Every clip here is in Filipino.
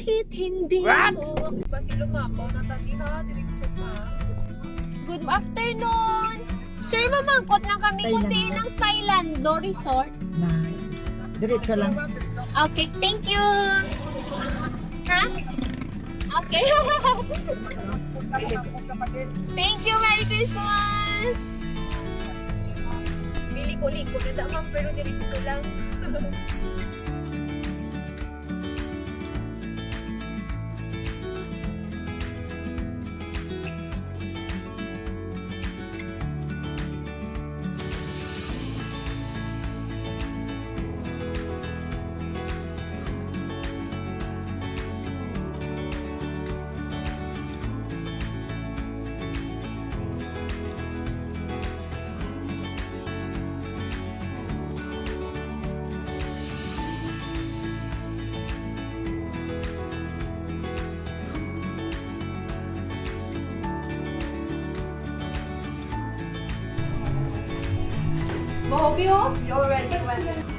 kahit hindi mo. Ba si lumapaw na tati ha? Diretso pa. Good afternoon! Sir, mamangkot lang kami kundi ng Thailand Resort. Diretso lang. Okay, thank you! Ha? Okay. Thank you, Merry Christmas! Liko-liko na damang pero diretso lang.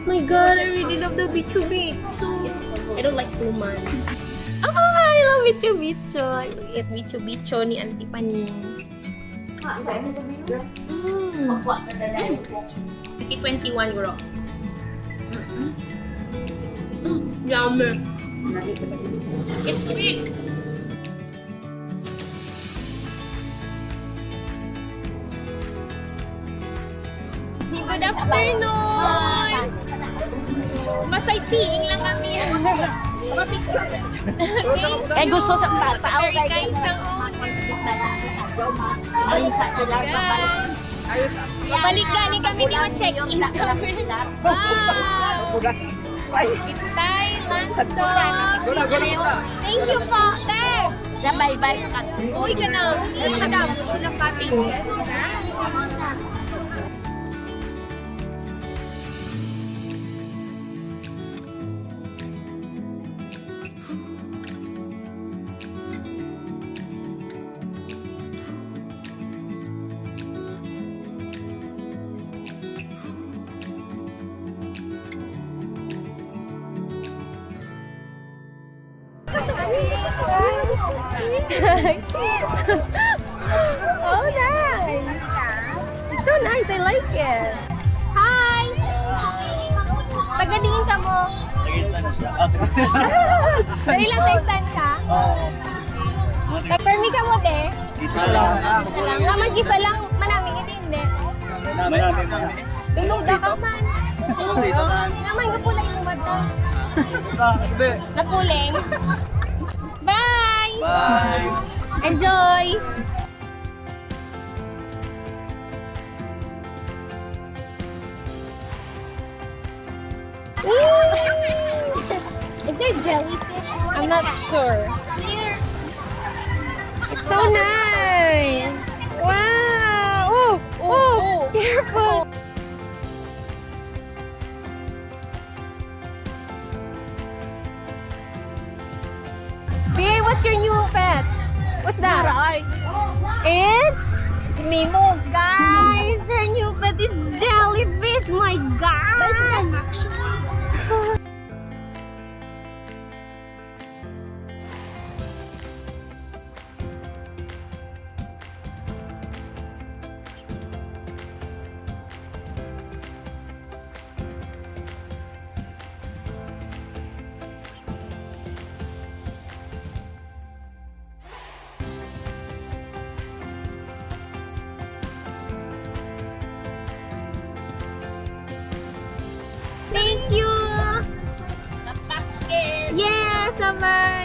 My God, I really love the Bicho Bicho. I don't like Suman. Oh, I love Bicho Bicho. I eat Bicho Bicho ni Auntie Paning. 2021 euro. Yummy. It's sweet. Good afternoon! Masightseeing lang kami. Eh gusto sa tao Very kind sa owner. Guys, babalik galing kami, di ma-check-in kami. Wow! It's Thailand dog. Thank you po, Tay! Bye-bye. Uy, ka na. Nakadamo sila cottages. Oh, nice! It's so nice. I like it. Hi! Tagadingin ka mo. Dali lang sa stand ka. Permi ka mo, te. Isa lang. Naman, isa lang. Manaming hindi. Pinuda ka man. Naman, gapulay mo ba ito? Napuling. Bye! Bye! Enjoy! Is there jellyfish? I'm not sure. It's so nice! Wow! Oh! Oh! Careful! Bea, what's your new pet? What's that? It's Mimo. guys, her new pet is jellyfish. My God! Thank you. Yes, Amar.